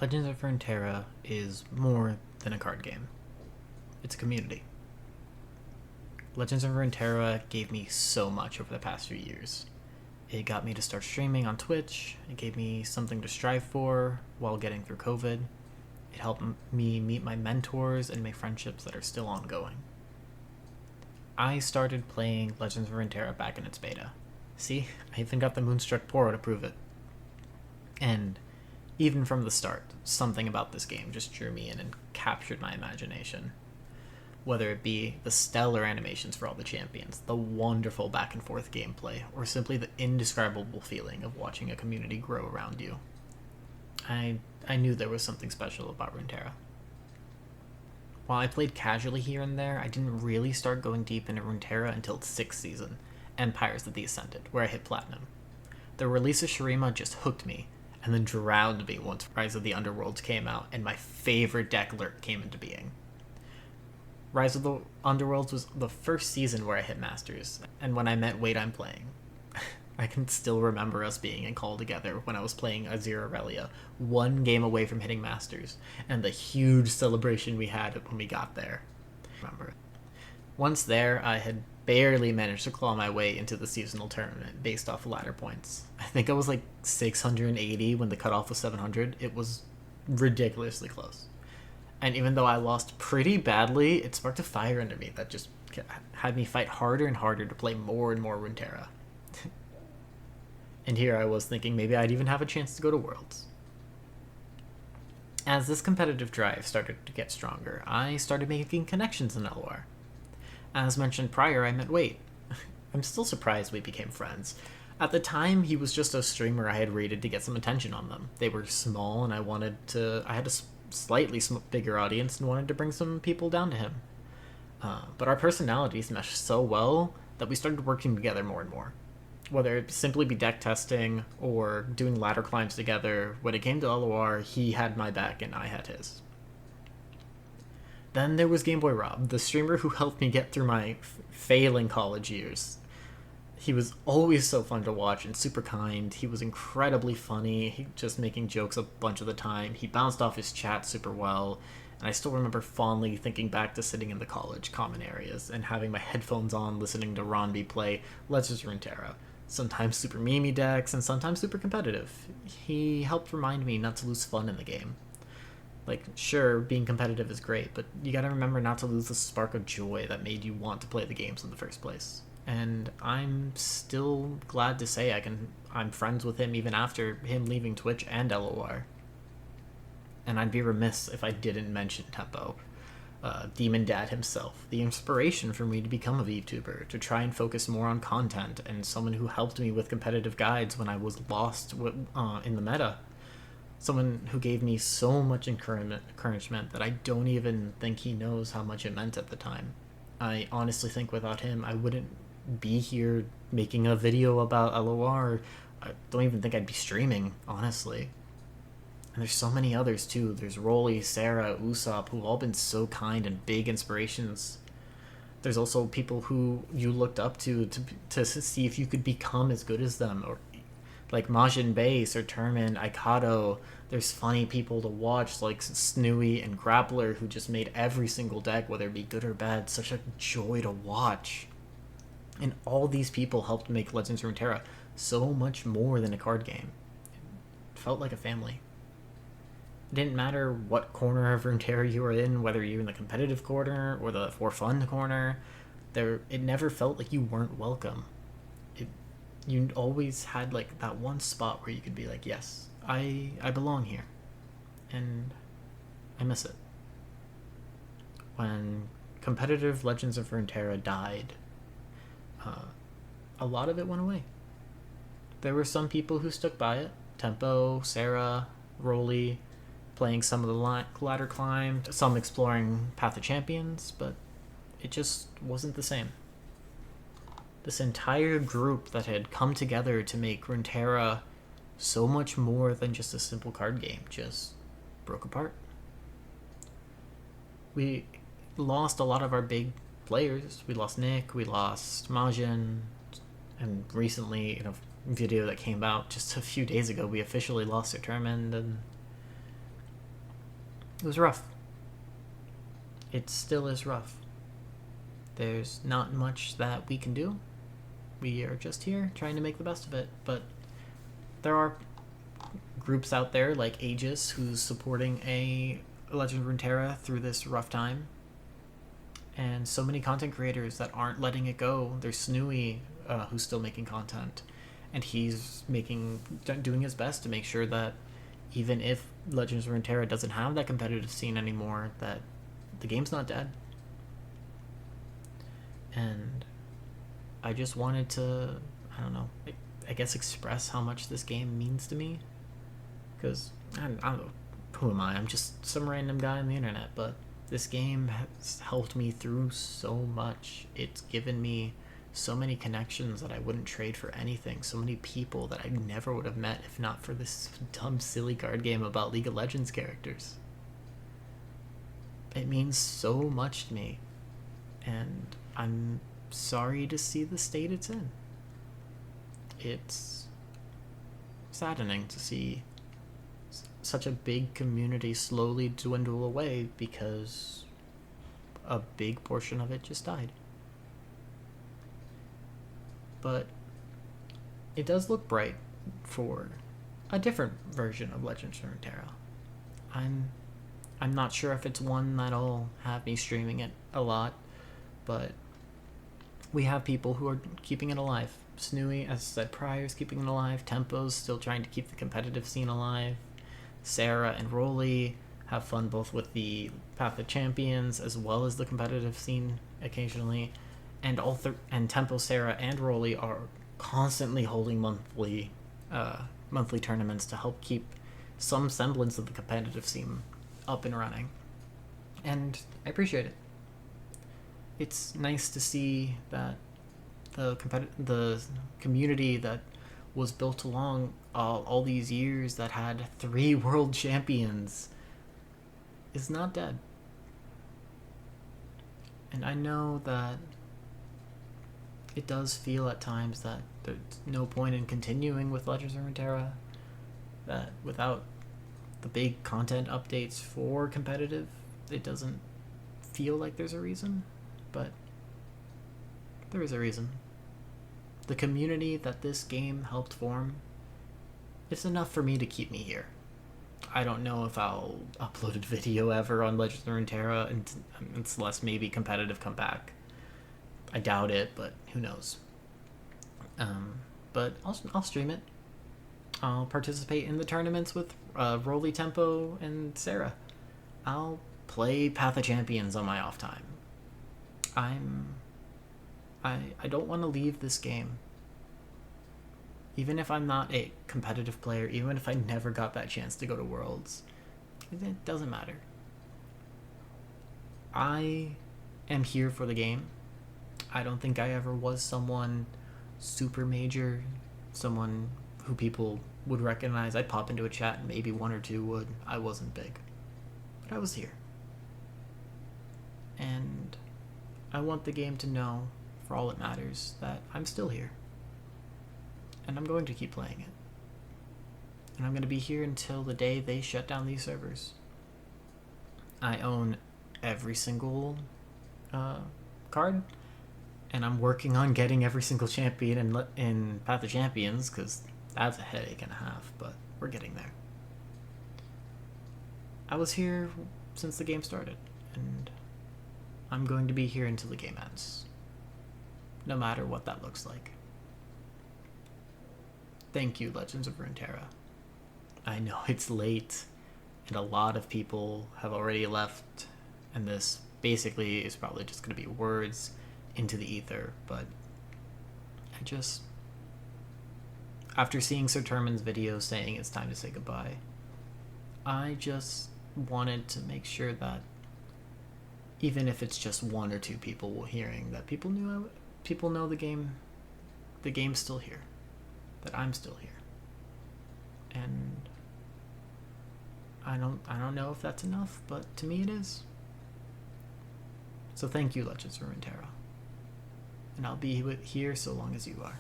Legends of Runeterra is more than a card game. It's a community. Legends of Runeterra gave me so much over the past few years. It got me to start streaming on Twitch. It gave me something to strive for while getting through COVID. It helped me meet my mentors and make friendships that are still ongoing. I started playing Legends of Runeterra back in its beta. See, I even got the Moonstruck Poro to prove it. And even from the start, something about this game just drew me in and captured my imagination. Whether it be the stellar animations for all the champions, the wonderful back and forth gameplay, or simply the indescribable feeling of watching a community grow around you. I knew there was something special about Runeterra. While I played casually here and there, I didn't really start going deep into Runeterra until its 6th season, Empires of the Ascended, where I hit Platinum. The release of Shurima just hooked me, and then drowned me once Rise of the Underworlds came out and my favorite deck Lurk came into being. Rise of the Underworlds was the first season where I hit Masters, and when I met Wade I'm playing, I can still remember us being in call together when I was playing Azir Aurelia, one game away from hitting Masters, and the huge celebration we had when we got there. Remember. Once there, I had barely managed to claw my way into the seasonal tournament based off ladder points. I think I was like 680 when the cutoff was 700. It was ridiculously close. And even though I lost pretty badly, it sparked a fire under me that just had me fight harder and harder to play more and more Runeterra. And here I was thinking maybe I'd even have a chance to go to Worlds. As this competitive drive started to get stronger, I started making connections in LoR. As mentioned prior, I met Wade. I'm still surprised we became friends. At the time, he was just a streamer I had rated to get some attention on them. They were small, and I had a slightly bigger audience and wanted to bring some people down to him. But our personalities meshed so well that we started working together more and more. Whether it simply be deck testing or doing ladder climbs together, when it came to LOR, he had my back and I had his. Then there was Game Boy Rob, the streamer who helped me get through my failing college years. He was always so fun to watch and super kind. He was incredibly funny, he just making jokes a bunch of the time. He bounced off his chat super well, and I still remember fondly thinking back to sitting in the college common areas and having my headphones on listening to Ronby play Legends of Runeterra. Sometimes super memey decks, and sometimes super competitive. He helped remind me not to lose fun in the game. Like, sure, being competitive is great, but you gotta remember not to lose the spark of joy that made you want to play the games in the first place. And I'm still glad to say I'm friends with him even after him leaving Twitch and LOR. And I'd be remiss if I didn't mention Tempo. Demon Dad himself, the inspiration for me to become a VTuber, to try and focus more on content, and someone who helped me with competitive guides when I was lost in the meta. Someone who gave me so much encouragement that I don't even think he knows how much it meant at the time. I honestly think without him, I wouldn't be here making a video about LOR. I don't even think I'd be streaming, honestly. And there's so many others too. There's Rolly, Sarah, Usopp, who've all been so kind and big inspirations. There's also people who you looked up to see if you could become as good as them, or like Majin Bay, Sir Termin, Aikado. There's funny people to watch like Snooey and Grappler, who just made every single deck, whether it be good or bad, such a joy to watch. And all these people helped make Legends of Runeterra so much more than a card game. It felt like a family. It didn't matter what corner of Runeterra you were in, whether you were in the competitive corner or the for fun corner. It never felt like you weren't welcome. You always had like that one spot where you could be like, yes, I belong here. And I miss it. When competitive Legends of Runeterra died, a lot of it went away. There were some people who stuck by it. Tempo, Sarah, Rolly, playing some of the ladder climb, some exploring Path of Champions, but it just wasn't the same. This entire group that had come together to make Runeterra so much more than just a simple card game just broke apart. We lost a lot of our big players. We lost Nick, we lost Majin, and recently in a video that came out just a few days ago, we officially lost Sir Termin, and It was rough. It still is rough. There's not much that we can do. We are just here trying to make the best of it, but there are groups out there like Aegis who's supporting a Legend of Runeterra through this rough time, and so many content creators that aren't letting it go. There's Snooey, who's still making content, and he's doing his best to make sure that even if Legends of Runeterra doesn't have that competitive scene anymore, that the game's not dead. And I just wanted to, I don't know, I guess express how much this game means to me. Because, I don't know, who am I? I'm just some random guy on the internet, but this game has helped me through so much. It's given me so many connections that I wouldn't trade for anything. So many people that I never would have met if not for this dumb, silly card game about League of Legends characters. It means so much to me. And I'm sorry to see the state it's in. It's saddening to see such a big community slowly dwindle away because a big portion of it just died. But it does look bright for a different version of Legends of Runeterra. I'm not sure if it's one that'll have me streaming it a lot, but we have people who are keeping it alive. Snooey, as I said prior, is keeping it alive. Tempo's still trying to keep the competitive scene alive. Sarah and Rolly have fun both with the Path of Champions as well as the competitive scene occasionally. And and Tempo, Sarah, and Rolly are constantly holding monthly tournaments to help keep some semblance of the competitive scene up and running. And I appreciate it. It's nice to see that the community that was built along all these years, that had 3 world champions, is not dead. And I know that it does feel at times that there's no point in continuing with Legends of Runeterra, that without the big content updates for competitive, it doesn't feel like there's a reason. But there is a reason. The community that this game helped form is enough for me to keep me here. I don't know if I'll upload a video ever on Legends of Runeterra unless maybe competitive come back. I doubt it, but who knows. But I'll stream it. I'll participate in the tournaments with Rolly, Tempo, and Sarah. I'll play Path of Champions on my off time. I don't want to leave this game. Even if I'm not a competitive player, even if I never got that chance to go to Worlds, it doesn't matter. I am here for the game. I don't think I ever was someone super major, someone who people would recognize. I'd pop into a chat and maybe 1 or 2 would. I wasn't big. But I was here. And I want the game to know, for all it matters, that I'm still here. And I'm going to keep playing it. And I'm going to be here until the day they shut down these servers. I own every single card, and I'm working on getting every single champion in Path of Champions, because that's a headache and a half, but we're getting there. I was here since the game started, and I'm going to be here until the game ends. No matter what that looks like. Thank you, Legends of Runeterra. I know it's late, and a lot of people have already left, and this basically is probably just going to be words into the ether, but I just... After seeing Sir Turman's video saying it's time to say goodbye, I just wanted to make sure that even if it's just 1 or 2 people hearing, that people know the game's still here, that I'm still here. And I don't know if that's enough, but to me it is. So thank you, Legends of Runeterra. And I'll be here so long as you are.